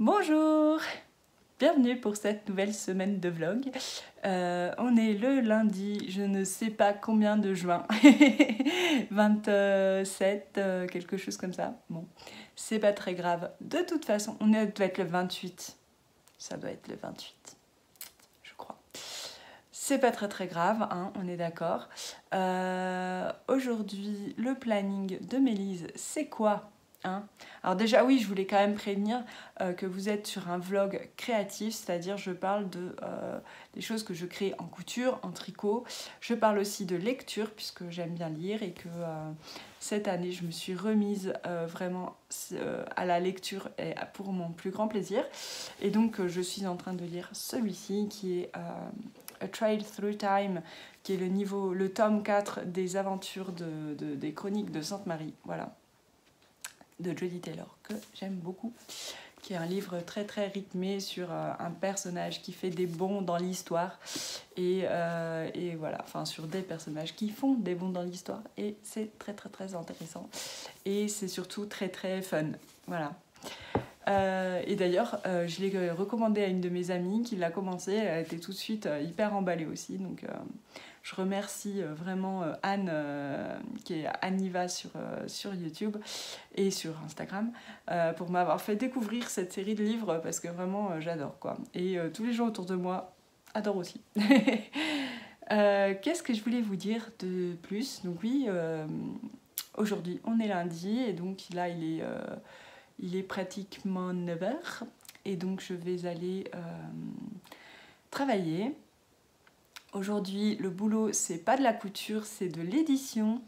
Bonjour, bienvenue pour cette nouvelle semaine de vlog. On est le lundi, je ne sais pas combien de juin, 27, quelque chose comme ça. Bon, c'est pas très grave. De toute façon, doit être le 28. Ça doit être le 28, je crois. C'est pas très grave, hein, on est d'accord. Aujourd'hui, le planning de Mélise, c'est quoi? Hein, alors déjà oui, je voulais quand même prévenir que vous êtes sur un vlog créatif, c'est-à-dire je parle des choses que je crée en couture, en tricot. Je parle aussi de lecture puisque j'aime bien lire et que cette année je me suis remise vraiment à la lecture et pour mon plus grand plaisir. Et donc je suis en train de lire celui-ci qui est A Trail Through Time, qui est le tome 4 des aventures des chroniques de Sainte-Marie. Voilà, de Jodi Taylor, que j'aime beaucoup, qui est un livre très rythmé sur un personnage qui fait des bonds dans l'histoire et voilà, enfin sur des personnages qui font des bonds dans l'histoire et c'est très intéressant et c'est surtout très fun, voilà. Et d'ailleurs, je l'ai recommandé à une de mes amies qui l'a commencé, elle était tout de suite hyper emballée aussi, donc je remercie vraiment Anne, qui est Anniva sur YouTube et sur Instagram, pour m'avoir fait découvrir cette série de livres parce que vraiment j'adore quoi. Et tous les gens autour de moi adorent aussi. Qu'est-ce que je voulais vous dire de plus? Donc oui, aujourd'hui on est lundi et donc là il est pratiquement 9h et donc je vais aller travailler. Aujourd'hui, le boulot, c'est pas de la couture, c'est de l'édition.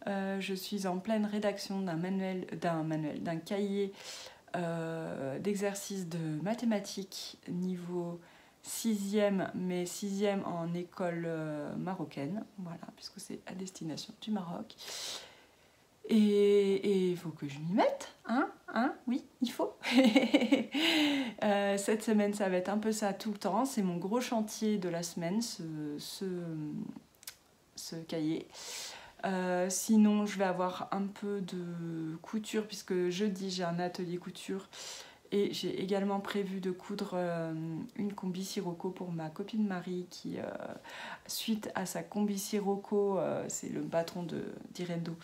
Je suis en pleine rédaction d'un cahier d'exercices de mathématiques niveau 6e, mais 6e en école marocaine, voilà, puisque c'est à destination du Maroc. Et il faut que je m'y mette, hein, oui, il faut. Cette semaine, ça va être un peu ça tout le temps. C'est mon gros chantier de la semaine, ce cahier. Sinon, je vais avoir un peu de couture, puisque jeudi, j'ai un atelier couture. Et j'ai également prévu de coudre une combi Sirocco pour ma copine Marie qui, suite à sa combi Sirocco, c'est le patron d'Irendo,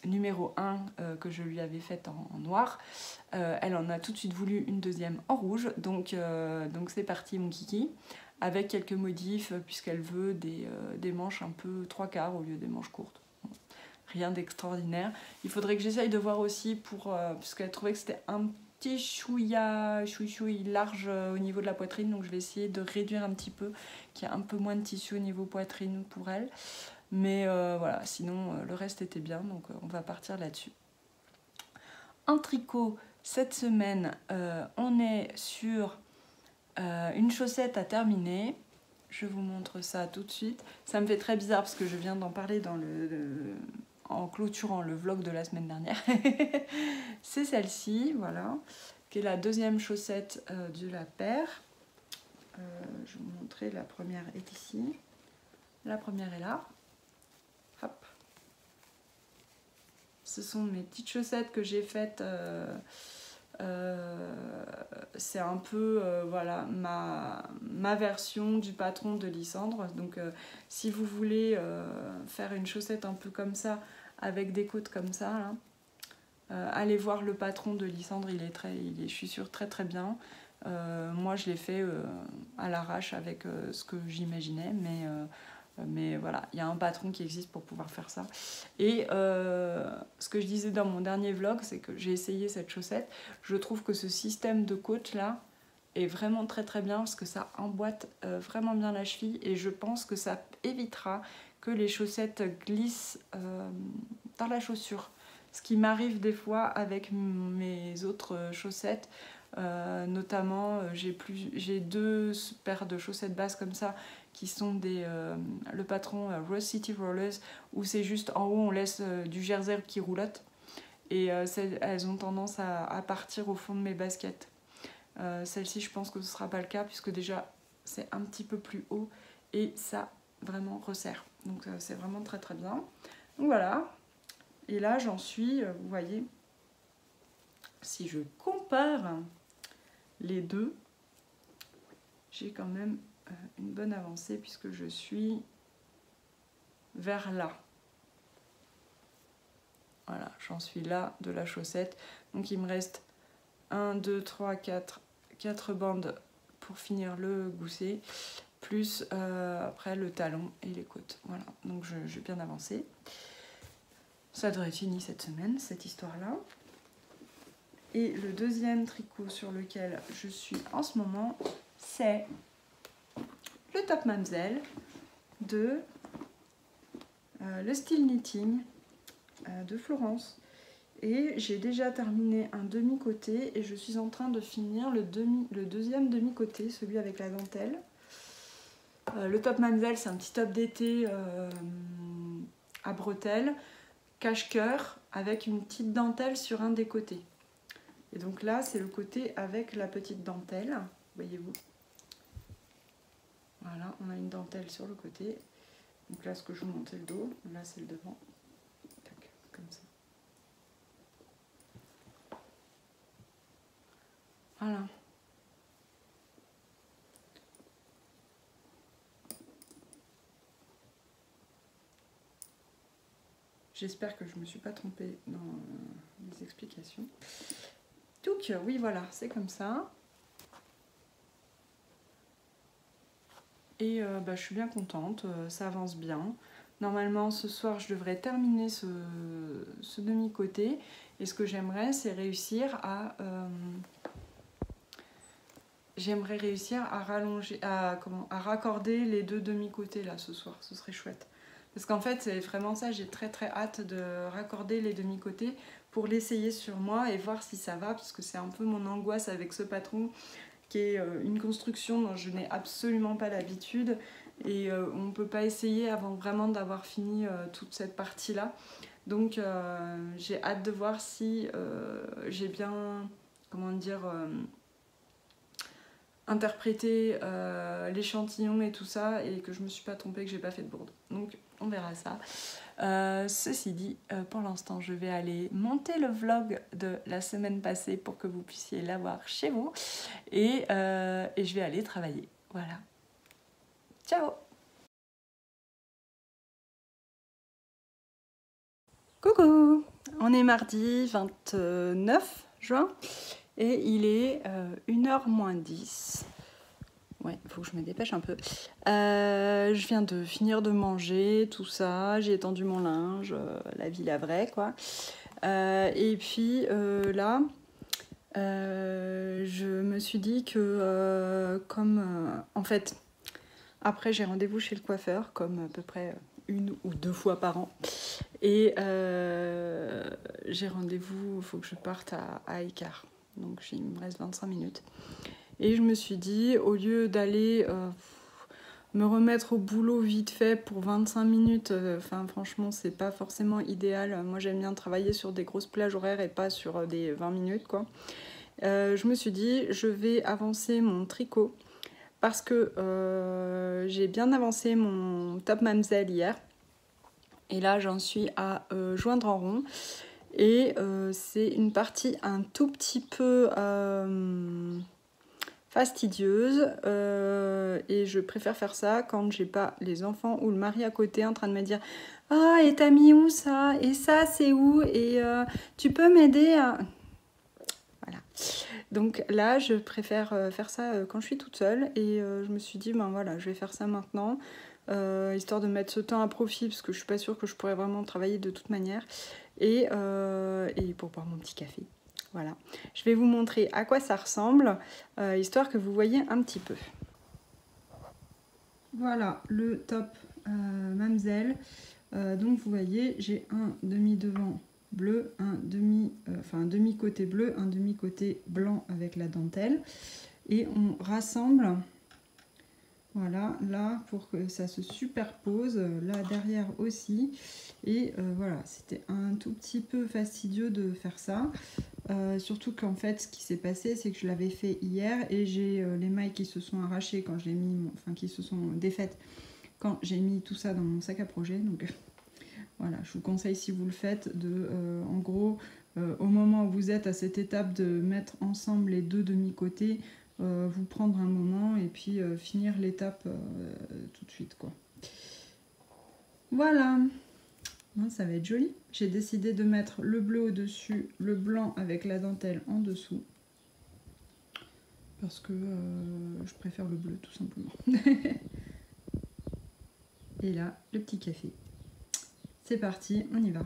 numéro 1 que je lui avais faite en noir, elle en a tout de suite voulu une deuxième en rouge, donc c'est parti mon kiki, avec quelques modifs puisqu'elle veut des manches un peu 3/4 au lieu des manches courtes. Rien d'extraordinaire. Il faudrait que j'essaye de voir aussi puisqu'elle trouvait que c'était un petit chouï large au niveau de la poitrine, donc je vais essayer de réduire un petit peu, qu'il y ait un peu moins de tissu au niveau poitrine pour elle. Mais voilà, sinon le reste était bien, donc on va partir là-dessus. En tricot, cette semaine, on est sur une chaussette à terminer. Je vous montre ça tout de suite. Ça me fait très bizarre parce que je viens d'en parler en clôturant le vlog de la semaine dernière. C'est celle-ci, voilà, qui est la deuxième chaussette de la paire. Je vais vous montrer, la première est ici. La première est là. Hop. Ce sont mes petites chaussettes que j'ai faites. C'est un peu voilà, ma version du patron de Lysandre. Donc si vous voulez faire une chaussette un peu comme ça, avec des côtes comme ça, là, allez voir le patron de Lysandre, il est, je suis sûre, très bien. Moi je l'ai fait à l'arrache avec ce que j'imaginais, mais voilà, il y a un patron qui existe pour pouvoir faire ça. Et ce que je disais dans mon dernier vlog, c'est que j'ai essayé cette chaussette. Je trouve que ce système de côte là est vraiment très bien parce que ça emboîte vraiment bien la cheville et je pense que ça évitera que les chaussettes glissent dans la chaussure. Ce qui m'arrive des fois avec mes autres chaussettes, notamment j'ai 2 paires de chaussettes basses comme ça qui sont le patron Rose City Rollers, où c'est juste en haut on laisse du jersey qui roulotte et elles ont tendance à partir au fond de mes baskets. Celle-ci je pense que ce sera pas le cas puisque déjà c'est un petit peu plus haut et ça vraiment resserre. Donc c'est vraiment très très bien. Donc voilà. Et là j'en suis, vous voyez, si je compare les deux, j'ai quand même une bonne avancée puisque je suis vers là. Voilà, j'en suis là de la chaussette. Donc il me reste 1, 2, 3, 4 bandes pour finir le gousset, plus après le talon et les côtes. Voilà, donc j'ai bien avancé. Ça devrait être fini cette semaine, cette histoire-là. Et le deuxième tricot sur lequel je suis en ce moment, c'est le top Mamselle de le style knitting de Florence. Et j'ai déjà terminé un demi-côté et je suis en train de finir le deuxième demi-côté, celui avec la dentelle. Le top Mamselle, c'est un petit top d'été à bretelles, cache-cœur, avec une petite dentelle sur un des côtés. Et donc là, c'est le côté avec la petite dentelle, voyez-vous. Voilà, on a une dentelle sur le côté. Donc là, ce que je vous montre, c'est le dos. Là, c'est le devant. Tac, comme ça. Voilà. J'espère que je ne me suis pas trompée dans les explications. Donc oui, voilà, c'est comme ça. Et je suis bien contente, ça avance bien. Normalement, ce soir, je devrais terminer ce demi-côté. Et ce que j'aimerais, c'est réussir à... j'aimerais réussir à rallonger, à raccorder les deux demi-côtés là ce soir. Ce serait chouette. Parce qu'en fait, c'est vraiment ça, j'ai très très hâte de raccorder les demi-côtés pour l'essayer sur moi et voir si ça va, parce que c'est un peu mon angoisse avec ce patron, qui est une construction dont je n'ai absolument pas l'habitude et on ne peut pas essayer avant vraiment d'avoir fini toute cette partie-là. Donc j'ai hâte de voir si j'ai bien, comment dire, interprété l'échantillon et tout ça et que je me suis pas trompée, que j'ai pas fait de bourde. Donc on verra ça. Ceci dit, pour l'instant, je vais aller monter le vlog de la semaine passée pour que vous puissiez l'avoir chez vous et je vais aller travailler. Voilà. Ciao! Coucou! On est mardi 29 juin et il est 1h moins 10. Ouais, il faut que je me dépêche un peu. Je viens de finir de manger, tout ça. J'ai étendu mon linge, la vie la vraie, quoi. Et puis là, je me suis dit que en fait, après j'ai rendez-vous chez le coiffeur, comme à peu près 1 ou 2 fois par an. Et j'ai rendez-vous, il faut que je parte à Écart. Donc il me reste 25 minutes. Et je me suis dit, au lieu d'aller me remettre au boulot vite fait pour 25 minutes, franchement, c'est pas forcément idéal. Moi, j'aime bien travailler sur des grosses plages horaires et pas sur des 20 minutes, quoi. Je me suis dit, je vais avancer mon tricot parce que j'ai bien avancé mon top Mamselle hier. Et là, j'en suis à joindre en rond. Et c'est une partie un tout petit peu fastidieuse et je préfère faire ça quand j'ai pas les enfants ou le mari à côté en train de me dire « Ah, et t'as mis où ça? Et ça, c'est où? Et tu peux m'aider à... » Voilà. Donc là, je préfère faire ça quand je suis toute seule et je me suis dit « Ben voilà, je vais faire ça maintenant. » Histoire de mettre ce temps à profit parce que je suis pas sûre que je pourrais vraiment travailler de toute manière et pour boire mon petit café. Voilà, je vais vous montrer à quoi ça ressemble, histoire que vous voyez un petit peu. Voilà le top Mamselle. Donc vous voyez, j'ai un demi-devant bleu, un demi-côté bleu, un demi-côté blanc avec la dentelle. Et on rassemble, voilà, là pour que ça se superpose, là derrière aussi. Et voilà, c'était un tout petit peu fastidieux de faire ça. Surtout qu'en fait, ce qui s'est passé, c'est que je l'avais fait hier et j'ai les mailles qui se sont arrachées quand j'ai mis, enfin qui se sont défaites quand j'ai mis tout ça dans mon sac à projet. Donc voilà, je vous conseille si vous le faites de, en gros, au moment où vous êtes à cette étape de mettre ensemble les deux demi-côtés, vous prendre un moment et puis finir l'étape tout de suite, quoi. Voilà. Ça va être joli. J'ai décidé de mettre le bleu au-dessus, le blanc avec la dentelle en dessous. Parce que je préfère le bleu, tout simplement. Et là, le petit café. C'est parti, on y va.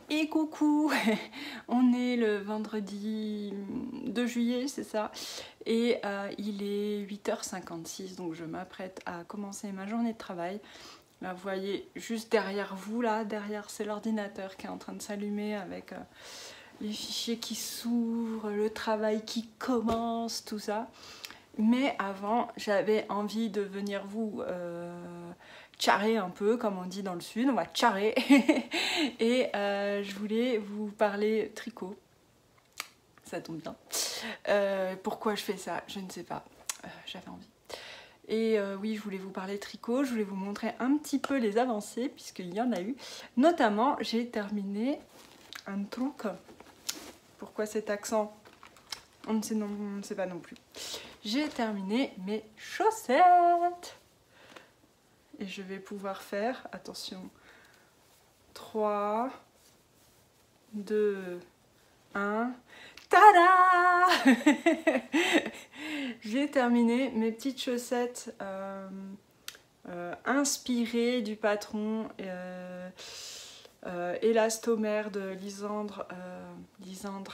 Et coucou, on est le vendredi 2 juillet, c'est ça, et il est 8h56, donc je m'apprête à commencer ma journée de travail. Là, vous voyez, juste derrière vous, là, derrière, c'est l'ordinateur qui est en train de s'allumer avec les fichiers qui s'ouvrent, le travail qui commence, tout ça. Mais avant, j'avais envie de venir vous tcharrer un peu, comme on dit dans le sud, on va tcharrer. Et je voulais vous parler tricot. Ça tombe bien. Pourquoi je fais ça? Je ne sais pas. J'avais envie. Et oui, je voulais vous parler tricot, je voulais vous montrer un petit peu les avancées, puisqu'il y en a eu. Notamment, j'ai terminé un truc. Pourquoi cet accent? On ne sait pas non plus. J'ai terminé mes chaussettes. Et je vais pouvoir faire, attention, 3, 2, 1, tada! J'ai terminé mes petites chaussettes inspirées du patron élastomère de Lisandre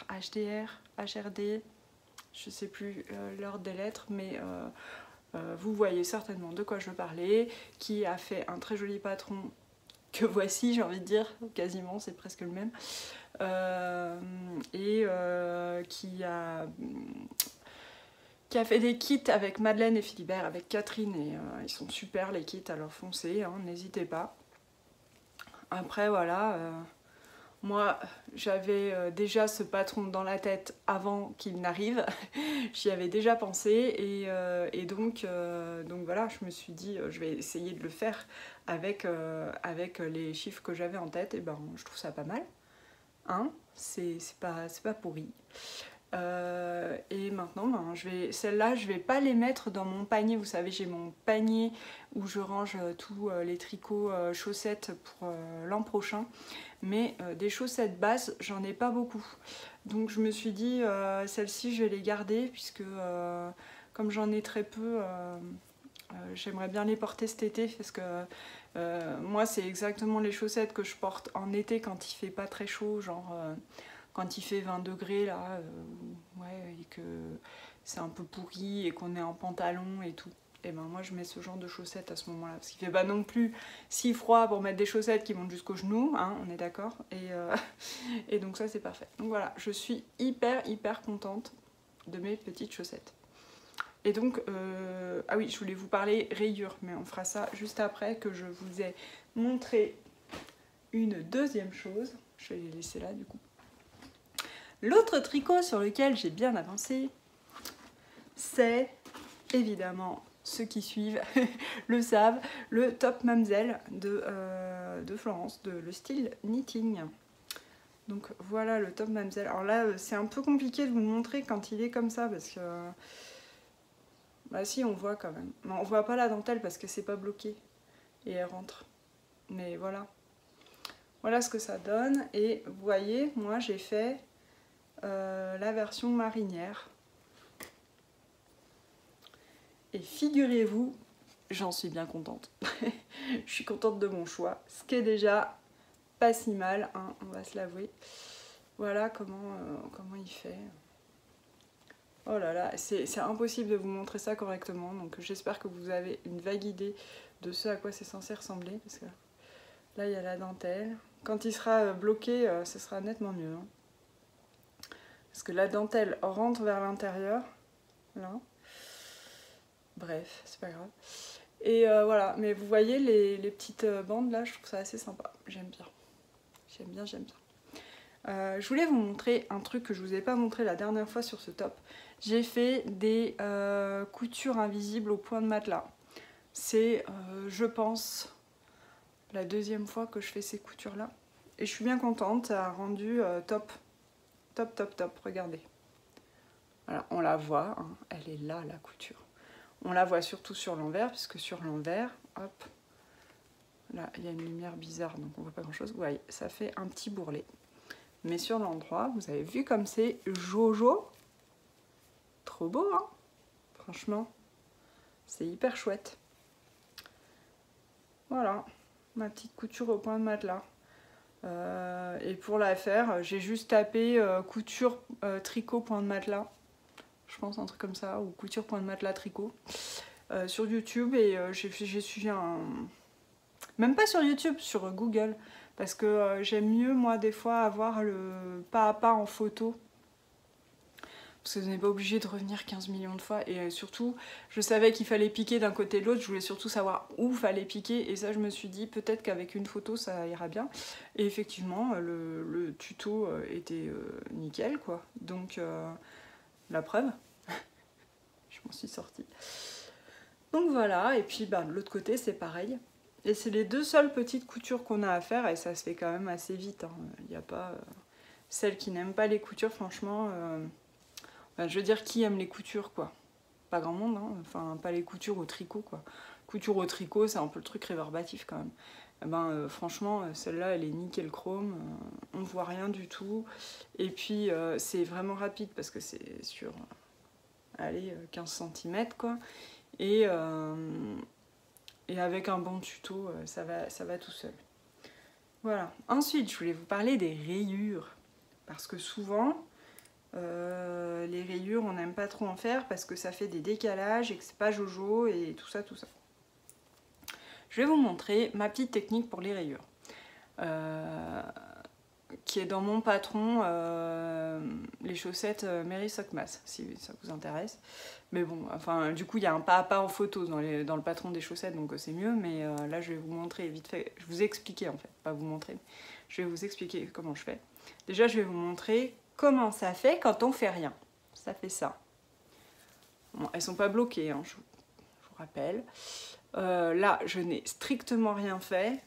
HRD, je sais plus l'ordre des lettres, mais vous voyez certainement de quoi je veux parler, qui a fait un très joli patron que voici, j'ai envie de dire, quasiment, c'est presque le même, qui a fait des kits avec Madeleine et Philibert, avec Catherine, et ils sont super les kits, alors foncez, hein, n'hésitez pas. Après voilà, moi j'avais déjà ce patron dans la tête avant qu'il n'arrive, j'y avais déjà pensé et donc voilà, je me suis dit je vais essayer de le faire avec les chiffres que j'avais en tête, et ben je trouve ça pas mal, hein, c'est pas pourri. Et maintenant, ben, celles-là, je vais pas les mettre dans mon panier. Vous savez, j'ai mon panier où je range tous les tricots chaussettes pour l'an prochain. Mais des chaussettes basses, j'en ai pas beaucoup. Donc je me suis dit, celles-ci, je vais les garder puisque comme j'en ai très peu, j'aimerais bien les porter cet été parce que moi, c'est exactement les chaussettes que je porte en été quand il fait pas très chaud, genre quand il fait 20 degrés là, ouais, et que c'est un peu pourri et qu'on est en pantalon et tout. Et ben moi je mets ce genre de chaussettes à ce moment-là, parce qu'il fait pas non plus si froid pour mettre des chaussettes qui montent jusqu'aux genoux, hein, on est d'accord, et donc ça c'est parfait. Donc voilà, je suis hyper contente de mes petites chaussettes. Et donc, ah oui, je voulais vous parler rayures, mais on fera ça juste après que je vous ai montré une deuxième chose. Je vais les laisser là du coup. L'autre tricot sur lequel j'ai bien avancé, c'est évidemment ceux qui suivent le savent, le Top Mamselle de Florence, le style knitting. Donc voilà le Top Mamselle. Alors là, c'est un peu compliqué de vous le montrer quand il est comme ça parce que... Bah si, on voit quand même. Mais on voit pas la dentelle parce que c'est pas bloqué et elle rentre. Mais voilà. Voilà ce que ça donne. Et vous voyez, moi j'ai fait la version marinière. Et figurez-vous, j'en suis bien contente. Je suis contente de mon choix, ce qui est déjà pas si mal, hein, on va se l'avouer. Voilà comment il fait. Oh là là, c'est impossible de vous montrer ça correctement, donc j'espère que vous avez une vague idée de ce à quoi c'est censé ressembler, parce que là il y a la dentelle. Quand il sera bloqué, ce sera nettement mieux. Hein. Parce que la dentelle rentre vers l'intérieur, là. Bref, c'est pas grave. Et voilà, mais vous voyez les petites bandes là, je trouve ça assez sympa, j'aime bien. J'aime bien, j'aime bien. Je voulais vous montrer un truc que je vous ai pas montré la dernière fois sur ce top. J'ai fait des coutures invisibles au point de matelas. C'est, je pense, la deuxième fois que je fais ces coutures-là. Et je suis bien contente, ça a rendu top. Top, top, top, regardez. Voilà, on la voit, hein, elle est là, la couture. On la voit surtout sur l'envers, puisque sur l'envers, hop, là, il y a une lumière bizarre, donc on voit pas grand-chose. Vous voyez, ça fait un petit bourrelet. Mais sur l'endroit, vous avez vu comme c'est Jojo. Trop beau, hein? Franchement, c'est hyper chouette. Voilà, ma petite couture au point de matelas. Et pour la faire, j'ai juste tapé couture tricot point de matelas. Je pense un truc comme ça, ou couture point de matelas tricot. Sur YouTube, et j'ai suivi un... Même pas sur YouTube, sur Google. Parce que j'aime mieux, moi, des fois, avoir le pas à pas en photo. Parce que vous n'êtes pas obligé de revenir 15 millions de fois. Et surtout, je savais qu'il fallait piquer d'un côté de l'autre. Je voulais surtout savoir où il fallait piquer. Et ça, je me suis dit, peut-être qu'avec une photo, ça ira bien. Et effectivement, le tuto était nickel, quoi. Donc, la preuve, je m'en suis sortie. Donc voilà, et puis bah, de l'autre côté, c'est pareil. Et c'est les deux seules petites coutures qu'on a à faire, et ça se fait quand même assez vite. Il n'y a pas... celles qui n'aiment pas les coutures, franchement... Bah, je veux dire, qui aime les coutures, quoi? Pas grand monde, hein. Enfin, pas les coutures au tricot, quoi. Couture au tricot, c'est un peu le truc réverbatif, quand même. Eh ben, franchement, celle-là, elle est nickel chrome, on ne voit rien du tout. Et puis, c'est vraiment rapide, parce que c'est sur, allez, 15 cm, quoi. Et avec un bon tuto, ça va tout seul. Voilà. Ensuite, je voulais vous parler des rayures. Parce que souvent... les rayures, on n'aime pas trop en faire parce que ça fait des décalages et que c'est pas jojo et tout ça, tout ça. Je vais vous montrer ma petite technique pour les rayures. Qui est dans mon patron, les chaussettes Mary Sockmas, si ça vous intéresse. Mais bon, enfin, du coup, il y a un pas à pas en photo dans le patron des chaussettes, donc c'est mieux. Mais là, je vais vous montrer vite fait. Je vous ai expliqué, en fait, pas vous montrer. Je vais vous expliquer comment je fais. Déjà, je vais vous montrer comment ça fait quand on fait rien. Ça fait ça. Bon, elles sont pas bloquées, hein, je vous rappelle. Là, je n'ai strictement rien fait.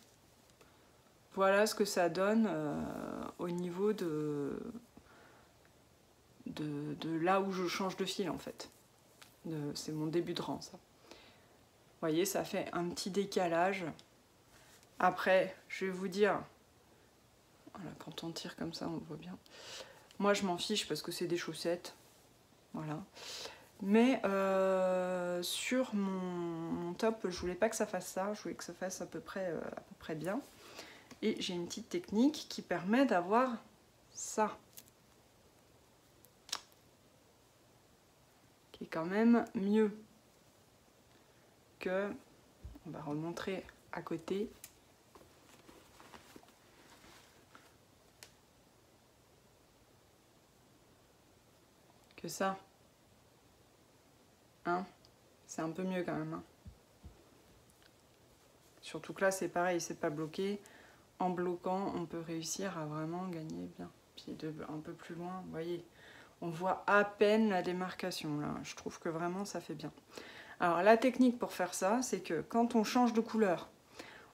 Voilà ce que ça donne au niveau de là où je change de fil, en fait. C'est mon début de rang, ça. Vous voyez, ça fait un petit décalage. Après, je vais vous dire... Voilà, quand on tire comme ça, on le voit bien. Moi, je m'en fiche parce que c'est des chaussettes. Voilà. Mais sur mon top, je voulais pas que ça fasse ça. Je voulais que ça fasse à peu près bien. Et j'ai une petite technique qui permet d'avoir ça. Qui est quand même mieux que... On va remontrer à côté. Que ça. Hein? C'est un peu mieux quand même. Hein. Surtout que là, c'est pareil, c'est pas bloqué. En bloquant, on peut réussir à vraiment gagner bien. Puis un peu plus loin, vous voyez, on voit à peine la démarcation là. Je trouve que vraiment ça fait bien. Alors la technique pour faire ça, c'est que quand on change de couleur,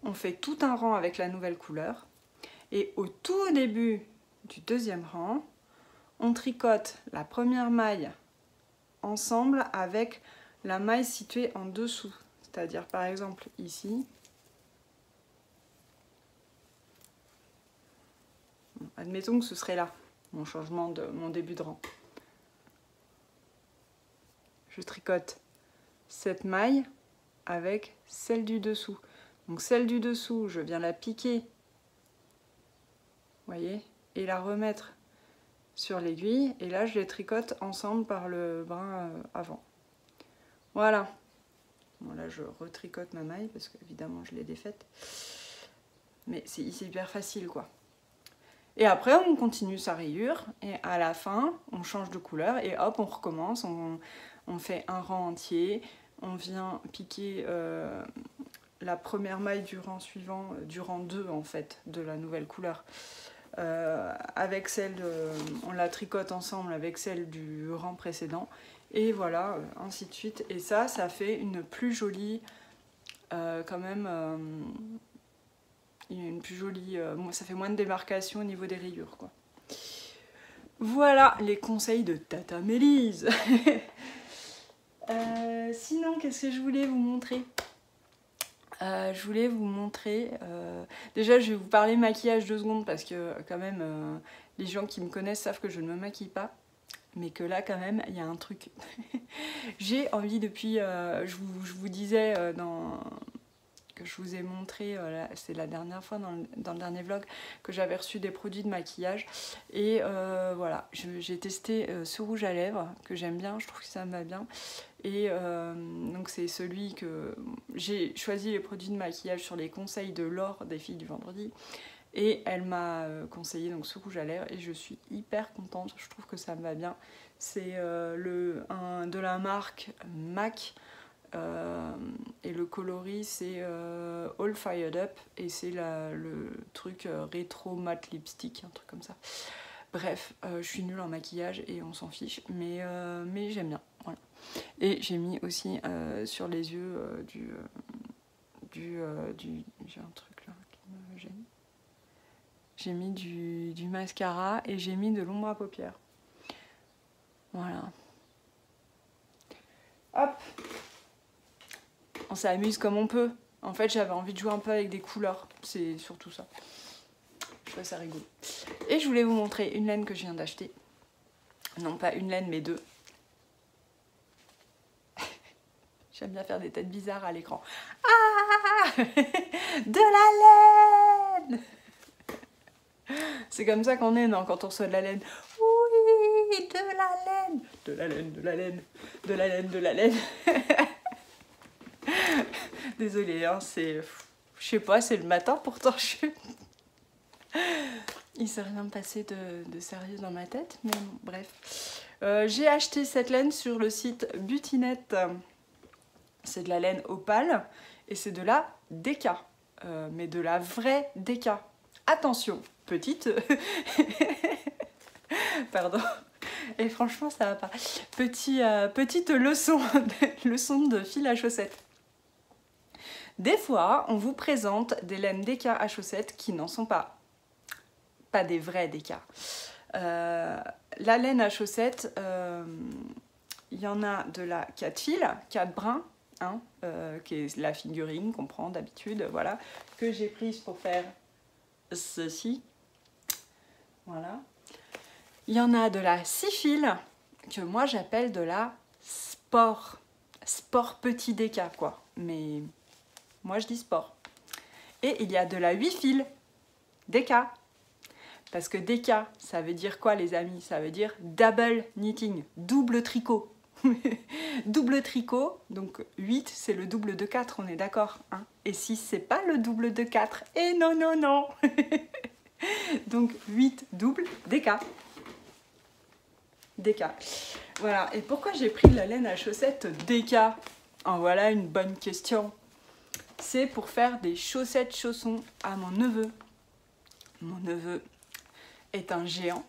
on fait tout un rang avec la nouvelle couleur. Et au tout début du deuxième rang, on tricote la première maille ensemble avec la maille située en dessous. C'est-à-dire par exemple ici. Admettons que ce serait là, mon changement de mon début de rang. Je tricote cette maille avec celle du dessous. Donc celle du dessous, je viens la piquer, vous voyez, et la remettre sur l'aiguille. Et là, je les tricote ensemble par le brin avant. Voilà. Bon, là, je retricote ma maille parce qu'évidemment, je l'ai défaite. Mais c'est hyper facile, quoi. Et après, on continue sa rayure, et à la fin, on change de couleur, et hop, on recommence, on fait un rang entier, on vient piquer la première maille du rang suivant, du rang 2 en fait, de la nouvelle couleur. Avec celle, on la tricote ensemble avec celle du rang précédent. Et voilà, ainsi de suite. Et ça fait une plus jolie, quand même, une plus jolie, ça fait moins de démarcation au niveau des rayures, quoi. Voilà les conseils de Tata Mélise. Sinon, qu'est-ce que je voulais vous montrer? Je voulais vous montrer... déjà, je vais vous parler maquillage 2 secondes parce que quand même, les gens qui me connaissent savent que je ne me maquille pas. Mais que là, quand même, il y a un truc. J'ai envie depuis... je vous disais que je vous ai montré, c'est la dernière fois dans le dernier vlog, que j'avais reçu des produits de maquillage. Et voilà, j'ai testé ce rouge à lèvres que j'aime bien, je trouve que ça me va bien. Et donc c'est celui que j'ai choisi les produits de maquillage sur les conseils de Laure des filles du vendredi. Et elle m'a conseillé donc ce rouge à lèvres et je suis hyper contente, je trouve que ça me va bien. C'est de la marque MAC. Et le coloris c'est All Fired Up et c'est le truc rétro matte lipstick, un truc comme ça. Bref, je suis nulle en maquillage et on s'en fiche, mais j'aime bien. Voilà. Et j'ai mis aussi sur les yeux j'ai un truc là qui me gêne. J'ai mis du mascara et j'ai mis de l'ombre à paupières. Voilà. Hop! On s'amuse comme on peut. En fait, j'avais envie de jouer un peu avec des couleurs. C'est surtout ça. Je trouve ça rigolo. Et je voulais vous montrer une laine que je viens d'acheter. Non, pas une laine, mais 2. J'aime bien faire des têtes bizarres à l'écran. Ah! De la laine! C'est comme ça qu'on est, non, quand on reçoit de la laine. Oui, de la laine! De la laine, de la laine, de la laine, de la laine. Désolée, hein, c'est... Je sais pas, c'est le matin, pourtant il s'est rien passé de sérieux dans ma tête, mais bon, bref. J'ai acheté cette laine sur le site Butinette. C'est de la laine opale et c'est de la Deka, mais de la vraie Deka. Attention, petite... Pardon. Et franchement, ça va pas. Petite leçon de fil à chaussettes. Des fois, on vous présente des laines Deka à chaussettes qui n'en sont pas. Pas des vrais Deka. La laine à chaussettes, il y en a de la 4 fils, 4 brins, hein, qui est la figurine qu'on prend d'habitude, voilà, que j'ai prise pour faire ceci. Voilà. Il y en a de la 6 fils, que moi j'appelle de la sport. Sport petit Deka, quoi. Mais... moi, je dis sport. Et il y a de la 8 fils, Deka. Parce que Deka, ça veut dire quoi, les amis? Ça veut dire double knitting, double tricot. Double tricot, donc 8, c'est le double de 4, on est d'accord, hein? Et 6, c'est pas le double de 4. Et non, non, non. Donc 8 double, Deka. Deka. Voilà. Et pourquoi j'ai pris de la laine à chaussettes Deka? En voilà une bonne question. C'est pour faire des chaussettes chaussons à mon neveu. Mon neveu est un géant.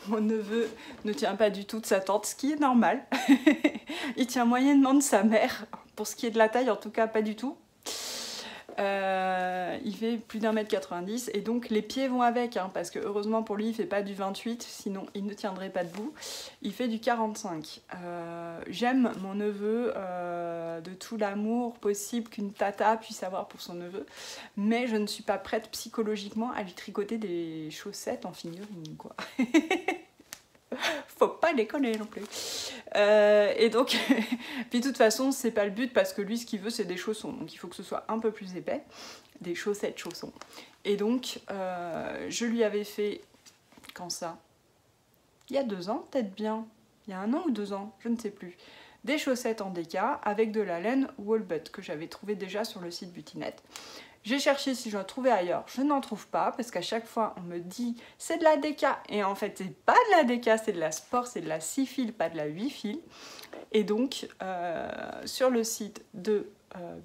Mon neveu ne tient pas du tout de sa tante, ce qui est normal. Il tient moyennement de sa mère. Pour ce qui est de la taille, en tout cas, pas du tout. Il fait plus d'1,90 m et donc les pieds vont avec, hein, parce que heureusement pour lui il fait pas du 28, sinon il ne tiendrait pas debout. Il fait du 45. J'aime mon neveu de tout l'amour possible qu'une tata puisse avoir pour son neveu, mais je ne suis pas prête psychologiquement à lui tricoter des chaussettes en figurine, quoi. Faut pas déconner non plus. Et donc, puis de toute façon, c'est pas le but parce que lui, ce qu'il veut, c'est des chaussons. Donc il faut que ce soit un peu plus épais, des chaussettes chaussons. Et donc, je lui avais fait, quand ça? Il y a 2 ans, peut-être bien. Il y a 1 an ou 2 ans, je ne sais plus. Des chaussettes en Deka avec de la laine Woolbutt que j'avais trouvé déjà sur le site Butinette. J'ai cherché si j'en trouvais ailleurs, je n'en trouve pas parce qu'à chaque fois on me dit c'est de la Deka et en fait c'est pas de la Deka, c'est de la sport, c'est de la 6 fils, pas de la 8 fils. Et donc sur le site de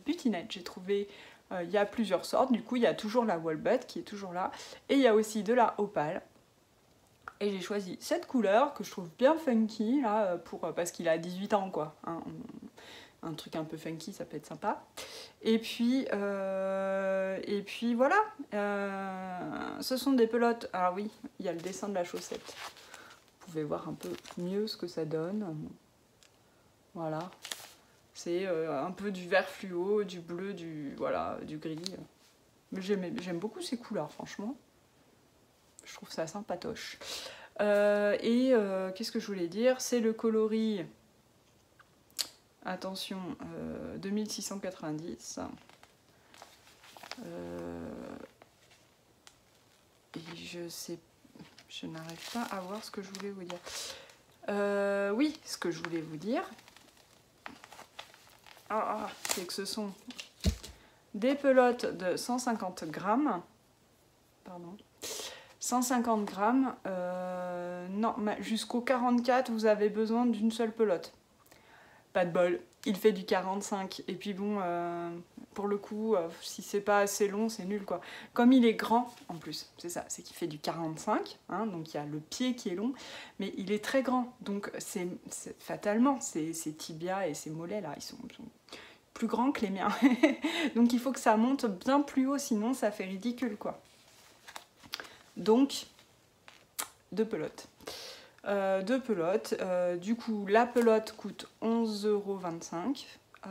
butinette. J'ai trouvé, il y a plusieurs sortes, du coup il y a toujours la Walnut qui est toujours là, et il y a aussi de la Opale. Et j'ai choisi cette couleur que je trouve bien funky, là, parce qu'il a 18 ans, quoi. Hein, un truc un peu funky, ça peut être sympa. Et puis voilà. Ce sont des pelotes. Ah oui, il y a le dessin de la chaussette. Vous pouvez voir un peu mieux ce que ça donne. Voilà. C'est un peu du vert fluo, du bleu, du gris. Mais j'aime beaucoup ces couleurs, franchement. Je trouve ça sympatoche. Qu'est-ce que je voulais dire? C'est le coloris, attention, 2690. Et je n'arrive pas à voir ce que je voulais vous dire. Oui, ce que je voulais vous dire, c'est que ce sont des pelotes de 150 grammes. Pardon. 150 grammes, non, jusqu'au 44, vous avez besoin d'une seule pelote. Pas de bol, il fait du 45. Et puis bon, pour le coup, si c'est pas assez long, c'est nul, quoi. Comme il est grand, en plus, c'est ça, c'est qu'il fait du 45, hein, donc il y a le pied qui est long, mais il est très grand. Donc fatalement, ses tibias et ses mollets, là, ils sont plus grands que les miens. Donc il faut que ça monte bien plus haut, sinon ça fait ridicule, quoi. Donc, deux pelotes. Du coup, la pelote coûte 11,25 €.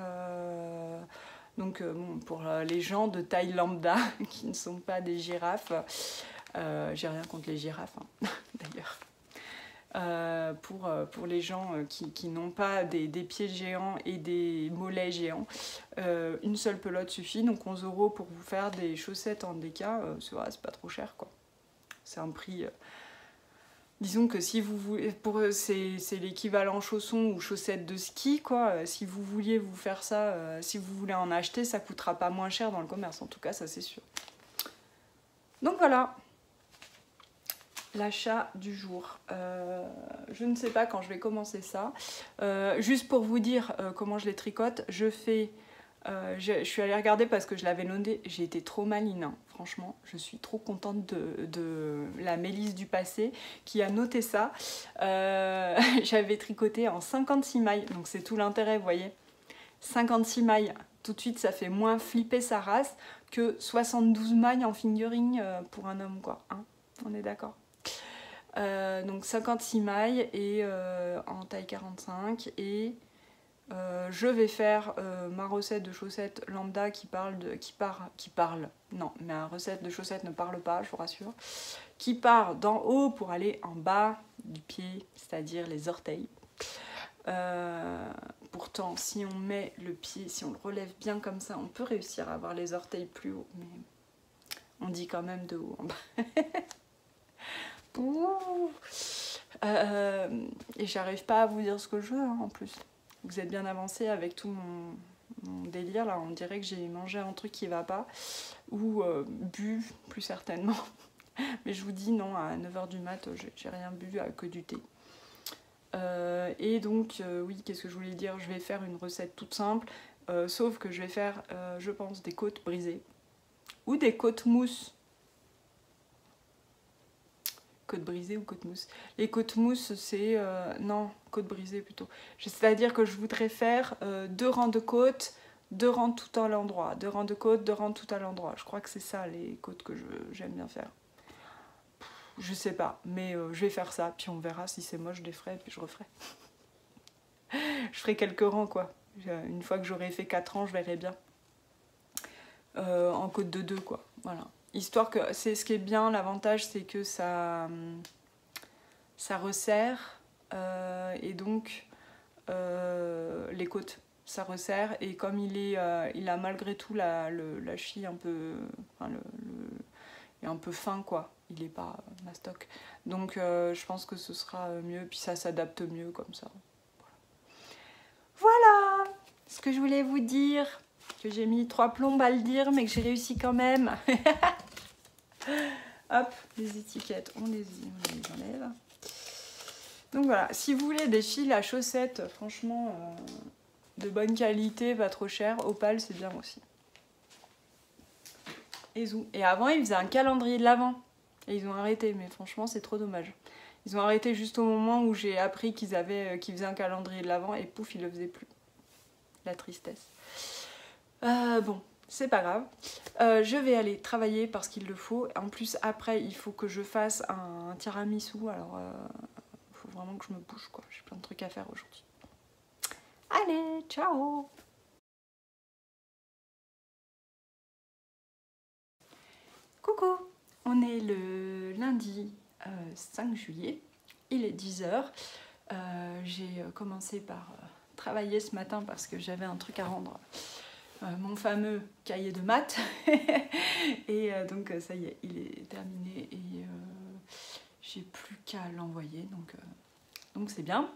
Donc, bon, pour les gens de taille lambda qui ne sont pas des girafes, j'ai rien contre les girafes, hein, d'ailleurs. Pour les gens qui n'ont pas des pieds géants et des mollets géants, une seule pelote suffit. Donc 11 € pour vous faire des chaussettes en déca, c'est pas trop cher, quoi. C'est un prix... disons que si vous voulez... c'est l'équivalent chaussons ou chaussettes de ski, quoi. Si vous vouliez vous faire ça, si vous voulez en acheter, ça coûtera pas moins cher dans le commerce. En tout cas, ça c'est sûr. Donc voilà. L'achat du jour. Je ne sais pas quand je vais commencer ça. Juste pour vous dire comment je les tricote, je suis allée regarder parce que je l'avais noté, j'ai été trop maline, hein. Franchement, je suis trop contente de la Mélisse du passé qui a noté ça. J'avais tricoté en 56 mailles, donc c'est tout l'intérêt, vous voyez. 56 mailles, tout de suite ça fait moins flipper sa race que 72 mailles en fingering pour un homme, quoi. Hein, on est d'accord. Donc 56 mailles et en taille 45 et... je vais faire ma recette de chaussettes lambda non, ma recette de chaussettes ne parle pas, je vous rassure, qui part d'en haut pour aller en bas du pied, c'est-à-dire les orteils. Pourtant, si on met le pied, si on le relève bien comme ça, on peut réussir à avoir les orteils plus hauts, mais on dit quand même de haut en bas. Et j'arrive pas à vous dire ce que je veux, hein, en plus. Vous êtes bien avancé avec tout mon délire, là. On dirait que j'ai mangé un truc qui va pas, ou bu, plus certainement. Mais je vous dis, non, à 9 h du mat, j'ai rien bu que du thé. Et donc, oui, qu'est-ce que je voulais dire? Je vais faire une recette toute simple, sauf que je vais faire, je pense, des côtes brisées, ou des côtes mousse. Côte brisée ou côte mousse. Les côtes mousse, c'est... non, côte brisée plutôt. C'est-à-dire que je voudrais faire 2 rangs de côtes, 2 rangs tout à l'endroit. 2 rangs de côtes, 2 rangs tout à l'endroit. Je crois que c'est ça les côtes que j'aime bien faire. Je sais pas, mais je vais faire ça. Puis on verra si c'est moche, je les ferai, puis je referai. Je ferai quelques rangs, quoi. Une fois que j'aurai fait 4 rangs, je verrai bien. En côte de 2, quoi. Voilà. Histoire que, c'est ce qui est bien, l'avantage c'est que ça resserre et donc les côtes, ça resserre et comme il a malgré tout la cheville un peu, enfin, est un peu fin, quoi, il est pas mastoc, donc je pense que ce sera mieux, puis ça s'adapte mieux comme ça. Voilà ce que je voulais vous dire, que j'ai mis 3 plombes à le dire, mais que j'ai réussi quand même. Hop, les étiquettes, on les enlève. Donc voilà, si vous voulez des fils à chaussettes, franchement, de bonne qualité, pas trop cher. Opale, c'est bien aussi. Et avant, ils faisaient un calendrier de l'Avent. Et ils ont arrêté, mais franchement, c'est trop dommage. Ils ont arrêté juste au moment où j'ai appris qu'ils faisaient un calendrier de l'Avent et pouf, ils le faisaient plus. La tristesse. Bon, c'est pas grave. Je vais aller travailler parce qu'il le faut. En plus, après, il faut que je fasse un tiramisu. Alors, il faut vraiment que je me bouge, quoi. J'ai plein de trucs à faire aujourd'hui. Allez, ciao! Coucou! On est le lundi 5 juillet. Il est 10h. J'ai commencé par travailler ce matin parce que j'avais un truc à rendre. Mon fameux cahier de maths. Et donc ça y est, il est terminé et j'ai plus qu'à l'envoyer. Donc c'est bien.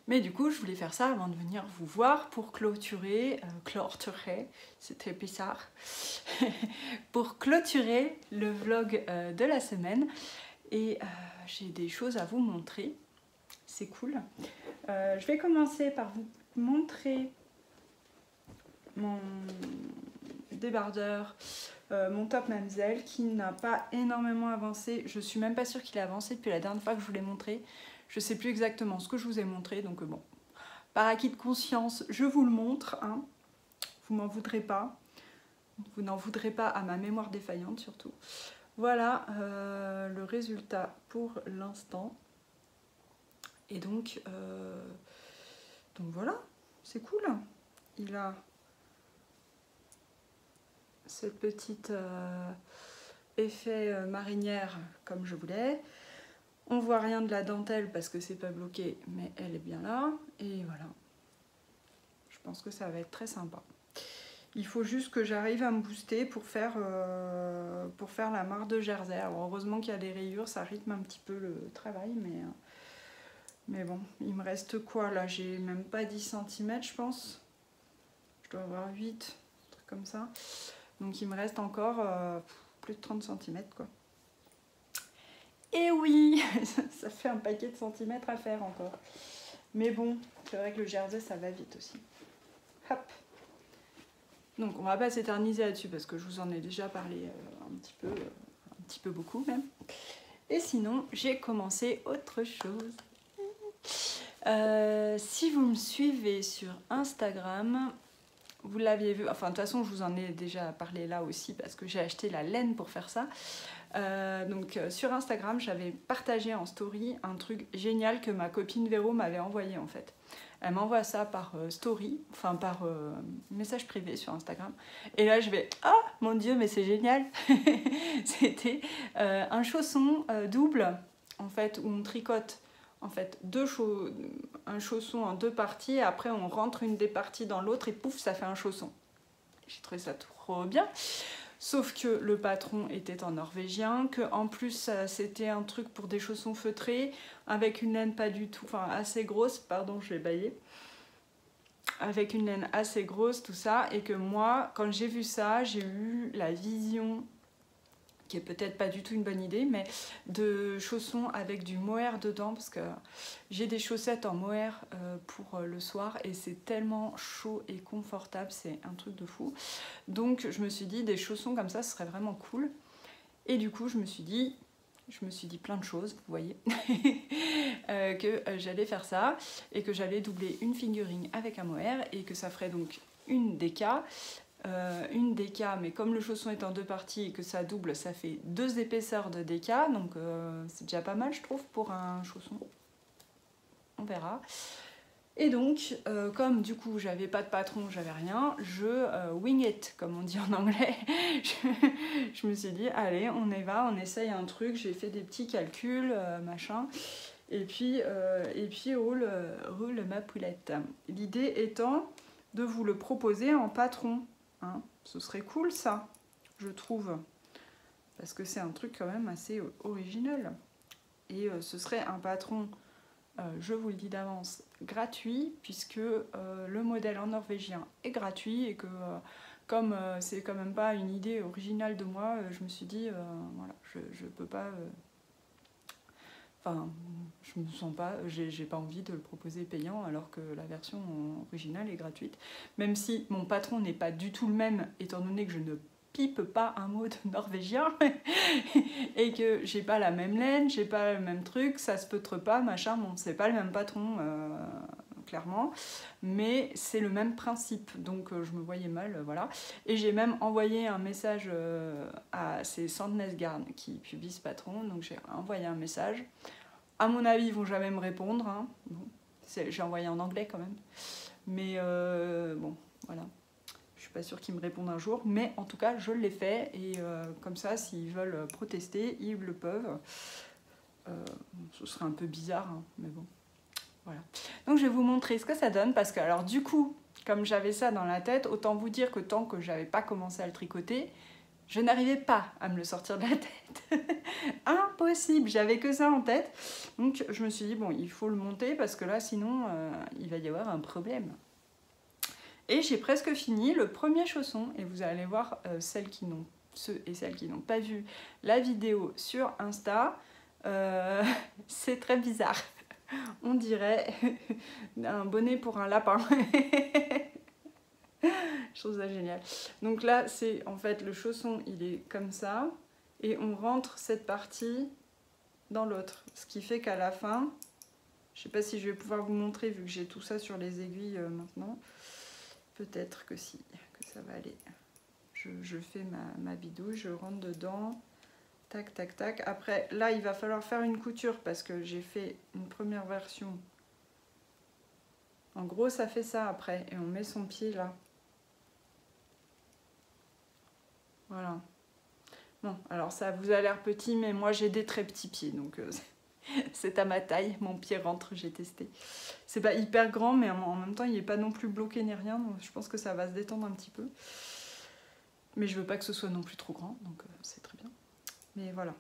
Mais du coup, je voulais faire ça avant de venir vous voir pour clôturer, c'était bizarre, pour clôturer le vlog de la semaine. Et j'ai des choses à vous montrer, c'est cool. Je vais commencer par vous montrer mon débardeur, mon top Mamselle qui n'a pas énormément avancé. Je suis même pas sûre qu'il a avancé depuis la dernière fois que je vous l'ai montré. Je sais plus exactement ce que je vous ai montré, donc bon, par acquis de conscience, je vous le montre, hein. Vous m'en voudrez pas. Vous n'en voudrez pas à ma mémoire défaillante surtout. Voilà le résultat pour l'instant. Et donc voilà, c'est cool. Il a ce petit effet marinière comme je voulais. On voit rien de la dentelle parce que c'est pas bloqué, mais elle est bien là. Et voilà. Je pense que ça va être très sympa. Il faut juste que j'arrive à me booster pour faire la mare de Jersey. Alors heureusement qu'il y a des rayures, ça rythme un petit peu le travail, mais bon, il me reste quoi là? J'ai même pas 10 cm je pense. Je dois avoir 8, un truc comme ça. Donc il me reste encore plus de 30 cm quoi. Et oui, ça fait un paquet de centimètres à faire encore. Mais bon, c'est vrai que le Jersey ça va vite aussi. Hop. Donc on va pas s'éterniser là-dessus parce que je vous en ai déjà parlé un petit peu beaucoup même. Et sinon, j'ai commencé autre chose. Si vous me suivez sur Instagram, vous l'aviez vu, enfin de toute façon je vous en ai déjà parlé là aussi parce que j'ai acheté la laine pour faire ça. Donc sur Instagram, j'avais partagé en story un truc génial que ma copine Véro m'avait envoyé en fait. Elle m'envoie ça par story, enfin par message privé sur Instagram. Et là je vais, ah mon dieu mais c'est génial. C'était un chausson double en fait où on tricote en fait un chausson en deux parties et après on rentre une des parties dans l'autre et pouf ça fait un chausson. J'ai trouvé ça trop bien. Sauf que le patron était en norvégien, que en plus c'était un truc pour des chaussons feutrés, avec une laine pas du tout, enfin assez grosse, pardon je vais bâiller, avec une laine assez grosse, tout ça, et que moi, quand j'ai vu ça, j'ai eu la vision, qui est peut-être pas du tout une bonne idée, mais de chaussons avec du mohair dedans, parce que j'ai des chaussettes en mohair pour le soir, et c'est tellement chaud et confortable, c'est un truc de fou. Donc je me suis dit, des chaussons comme ça, ce serait vraiment cool. Et du coup, je me suis dit plein de choses, vous voyez, que j'allais faire ça, et que j'allais doubler une fingering avec un mohair, et que ça ferait donc une déca, mais comme le chausson est en deux parties et que ça double, ça fait 2 épaisseurs de déca, donc c'est déjà pas mal je trouve pour un chausson. On verra. Et donc, comme du coup j'avais pas de patron, j'avais rien, je wing it, comme on dit en anglais. je me suis dit, allez, on y va, on essaye un truc, j'ai fait des petits calculs, machin, et puis roule ma poulette. L'idée étant de vous le proposer en patron. Hein, ce serait cool ça, je trouve, parce que c'est un truc quand même assez original. Et ce serait un patron, je vous le dis d'avance, gratuit, puisque le modèle en norvégien est gratuit et que comme c'est quand même pas une idée originale de moi, je me suis dit, voilà, je peux pas Enfin, je me sens pas, j'ai pas envie de le proposer payant alors que la version originale est gratuite. Même si mon patron n'est pas du tout le même, étant donné que je ne pipe pas un mot de norvégien et que j'ai pas la même laine, j'ai pas le même truc, ça se feutre pas, machin, bon, c'est pas le même patron, clairement, mais c'est le même principe, donc je me voyais mal, voilà. Et j'ai même envoyé un message à ces Sandnes Garn qui publient ce patron, donc j'ai envoyé un message. À mon avis, ils vont jamais me répondre, hein. Bon, j'ai envoyé en anglais quand même, mais bon, voilà. Je suis pas sûre qu'ils me répondent un jour, mais en tout cas, je l'ai fait, et comme ça, s'ils veulent protester, ils le peuvent. Ce serait un peu bizarre, hein, mais bon. Voilà. Donc je vais vous montrer ce que ça donne, parce que alors du coup, comme j'avais ça dans la tête, autant vous dire que tant que j'avais pas commencé à le tricoter, je n'arrivais pas à me le sortir de la tête. Impossible, j'avais que ça en tête. Donc je me suis dit, bon, il faut le monter, parce que là, sinon, il va y avoir un problème. Et j'ai presque fini le premier chausson, et vous allez voir ceux et celles qui n'ont pas vu la vidéo sur Insta, c'est très bizarre. On dirait un bonnet pour un lapin. Je trouve ça génial. Donc là, c'est en fait le chausson, il est comme ça, et on rentre cette partie dans l'autre. Ce qui fait qu'à la fin, je sais pas si je vais pouvoir vous montrer vu que j'ai tout ça sur les aiguilles maintenant. Peut-être que si, que ça va aller. Je fais ma bidouille, je rentre dedans. Tac, tac, tac. Après, là, il va falloir faire une couture parce que j'ai fait une première version. En gros, ça fait ça après. Et on met son pied là. Voilà. Bon, alors ça vous a l'air petit, mais moi j'ai des très petits pieds. Donc c'est à ma taille. Mon pied rentre, j'ai testé. C'est pas hyper grand, mais en même temps, il n'est pas non plus bloqué ni rien. Donc je pense que ça va se détendre un petit peu. Mais je veux pas que ce soit non plus trop grand. Donc c'est très bien. Mais voilà.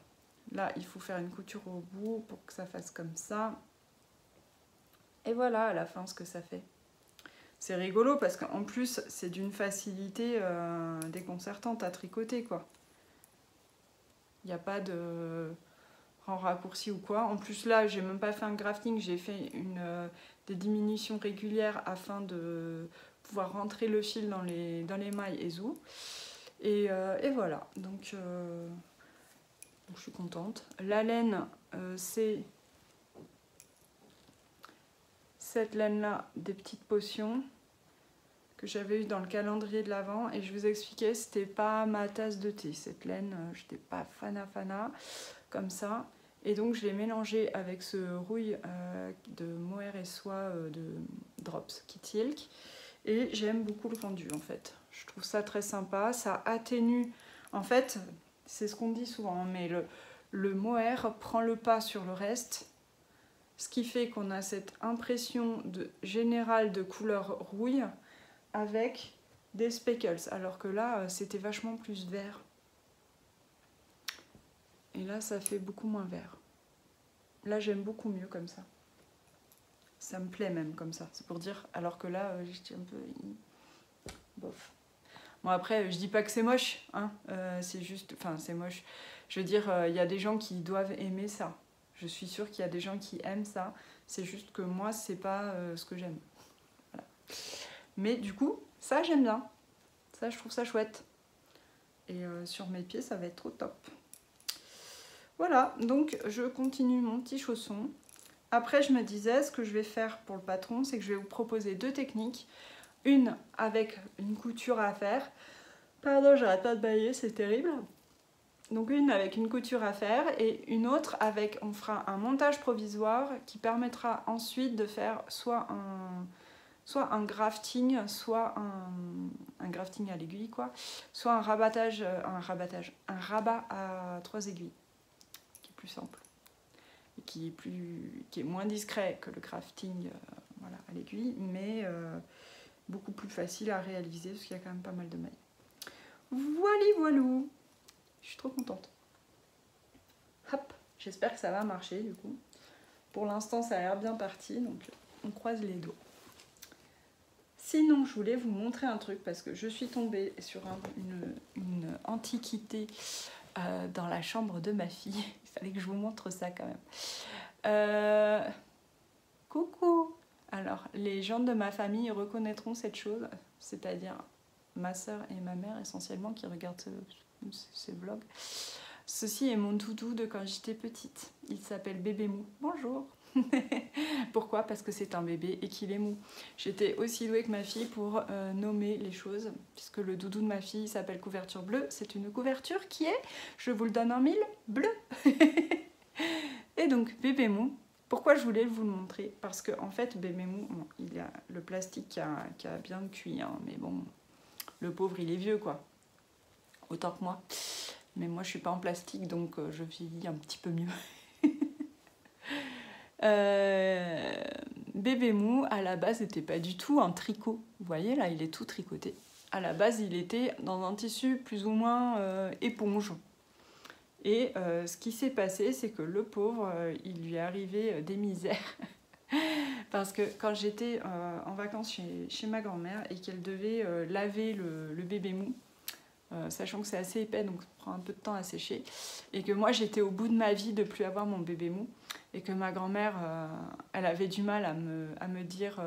Là, il faut faire une couture au bout pour que ça fasse comme ça. Et voilà à la fin ce que ça fait. C'est rigolo parce qu'en plus, c'est d'une facilité déconcertante à tricoter, quoi. Il n'y a pas de raccourci ou quoi. En plus, là, j'ai même pas fait un grafting, j'ai fait des diminutions régulières afin de pouvoir rentrer le fil dans les mailles et tout. Et voilà. Donc je suis contente. La laine, c'est cette laine-là, des petites potions que j'avais eu dans le calendrier de l'Avent, et je vous expliquais, c'était pas ma tasse de thé. Cette laine, j'étais pas fana comme ça. Et donc je l'ai mélangé avec ce rouille de mohair et soie de Drops Kit Silk. Et j'aime beaucoup le rendu en fait. Je trouve ça très sympa. Ça atténue. En fait, c'est ce qu'on dit souvent, mais le mohair prend le pas sur le reste. Ce qui fait qu'on a cette impression générale de couleur rouille avec des speckles. Alors que là, c'était vachement plus vert. Et là, ça fait beaucoup moins vert. Là, j'aime beaucoup mieux comme ça. Ça me plaît même comme ça. C'est pour dire, alors que là, j'étais un peu... bof. Bon, après, je dis pas que c'est moche, hein. C'est juste... Enfin, c'est moche. Je veux dire, il y a des gens qui doivent aimer ça. Je suis sûre qu'il y a des gens qui aiment ça. C'est juste que moi, c'est pas ce que j'aime. Voilà. Mais du coup, ça, j'aime bien. Ça, je trouve ça chouette. Et sur mes pieds, ça va être trop top. Voilà, donc je continue mon petit chausson. Après, je me disais, ce que je vais faire pour le patron, c'est que je vais vous proposer deux techniques. Une avec une couture à faire. Pardon, j'arrête pas de bâiller, c'est terrible. Donc une avec une couture à faire et une autre avec, on fera un montage provisoire qui permettra ensuite de faire soit un grafting, soit un grafting à l'aiguille, quoi, soit un rabat à 3 aiguilles, qui est plus simple. Qui est moins discret que le crafting voilà, à l'aiguille, mais beaucoup plus facile à réaliser parce qu'il y a quand même pas mal de mailles. Voilou, je suis trop contente. Hop, j'espère que ça va marcher du coup. Pour l'instant, ça a l'air bien parti, donc on croise les doigts. Sinon, je voulais vous montrer un truc parce que je suis tombée sur une antiquité dans la chambre de ma fille. Il fallait que je vous montre ça quand même. Coucou. Alors, les gens de ma famille reconnaîtront cette chose, c'est-à-dire ma soeur et ma mère essentiellement qui regardent ces vlogs. Ceci est mon doudou de quand j'étais petite. Il s'appelle Bébé Mou. Bonjour. Pourquoi? Parce que c'est un bébé et qu'il est mou. J'étais aussi douée que ma fille pour nommer les choses, puisque le doudou de ma fille s'appelle couverture bleue. C'est une couverture qui est, je vous le donne en mille, bleue. Et donc, Bébé Mou. Pourquoi je voulais vous le montrer? Parce que en fait, Bébé Mou, bon, il a le plastique qui a bien cuit, hein, mais bon, le pauvre, il est vieux, quoi. Autant que moi. Mais moi, je suis pas en plastique, donc je vieillis un petit peu mieux. Bébé Mou, à la base, n'était pas du tout un tricot. Vous voyez, là, il est tout tricoté. À la base, il était dans un tissu plus ou moins éponge. Et ce qui s'est passé, c'est que le pauvre, il lui est arrivé des misères. Parce que quand j'étais en vacances chez ma grand-mère et qu'elle devait laver le Bébé Mou, sachant que c'est assez épais, donc ça prend un peu de temps à sécher, et que moi j'étais au bout de ma vie de plus avoir mon Bébé Mou, et que ma grand-mère, elle avait du mal à me dire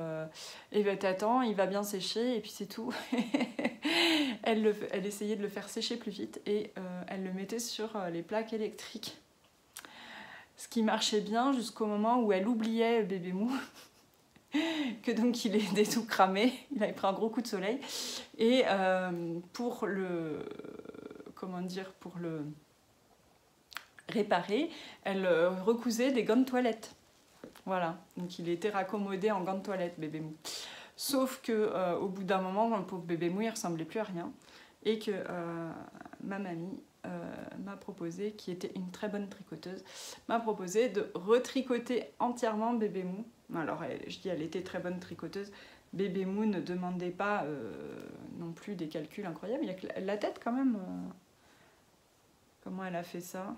eh ben t'attends, il va bien sécher, et puis c'est tout. elle essayait de le faire sécher plus vite, et elle le mettait sur les plaques électriques. Ce qui marchait bien jusqu'au moment où elle oubliait Bébé Mou. Que donc il était tout cramé, il avait pris un gros coup de soleil, et pour le réparer, elle recousait des gants de toilette. Voilà, donc il était raccommodé en gants de toilette, Bébé Mou. Sauf que au bout d'un moment, le pauvre Bébé Mou, il ressemblait plus à rien, et que ma mamie m'a proposé, qui était une très bonne tricoteuse, m'a proposé de retricoter entièrement Bébé Mou. Alors, je dis, elle était très bonne tricoteuse. Bébé Mou ne demandait pas non plus des calculs incroyables. Il y a que la tête quand même. Comment elle a fait ça?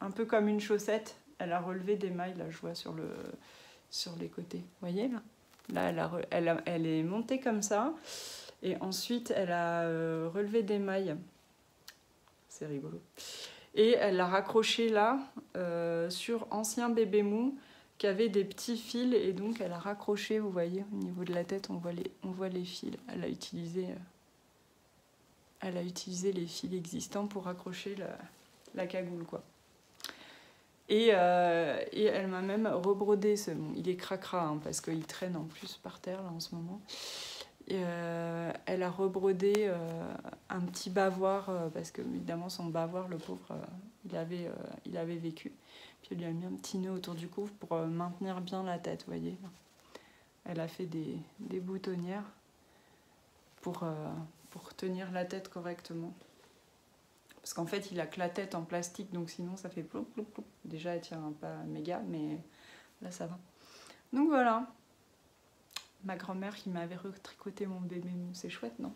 Un peu comme une chaussette. Elle a relevé des mailles, là, je vois sur les côtés. Vous voyez, là? Là, elle est montée comme ça. Et ensuite, elle a relevé des mailles. C'est rigolo. Et elle l'a raccroché là, sur ancien Bébé Mou, qui avait des petits fils, et donc elle a raccroché, vous voyez, au niveau de la tête, on voit les fils. Elle a utilisé les fils existants pour raccrocher la cagoule, quoi. Et elle m'a même rebrodé, bon, il est cracra, hein, parce qu'il traîne en plus par terre là en ce moment. Elle a rebrodé un petit bavoir, parce que évidemment son bavoir, le pauvre, il avait vécu. Puis elle lui a mis un petit nœud autour du cou pour maintenir bien la tête, vous voyez. Elle a fait des boutonnières pour tenir la tête correctement. Parce qu'en fait, il a que la tête en plastique, donc sinon ça fait plou, plou, plou. Déjà, elle tient pas méga, mais là, ça va. Donc voilà. Ma grand-mère qui m'avait retricoté mon Bébé Mou, c'est chouette, non?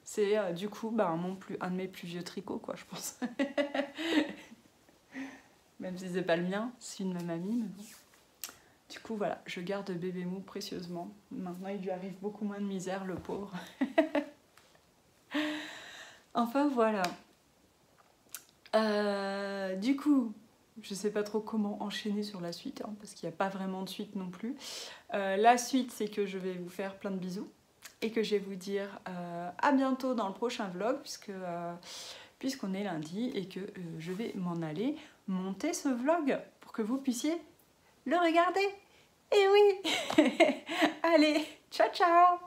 C'est du coup un de mes plus vieux tricots, quoi, je pense. Même si c'est pas le mien, c'est une de ma mamie, mais bon. Du coup, voilà, je garde Bébé Mou précieusement. Maintenant, il lui arrive beaucoup moins de misère, le pauvre. Enfin, voilà. Du coup, je sais pas trop comment enchaîner sur la suite, hein, parce qu'il n'y a pas vraiment de suite non plus. La suite, c'est que je vais vous faire plein de bisous et que je vais vous dire à bientôt dans le prochain vlog, puisqu'on est lundi et que je vais m'en aller monter ce vlog pour que vous puissiez le regarder. Et oui. Allez, ciao ciao.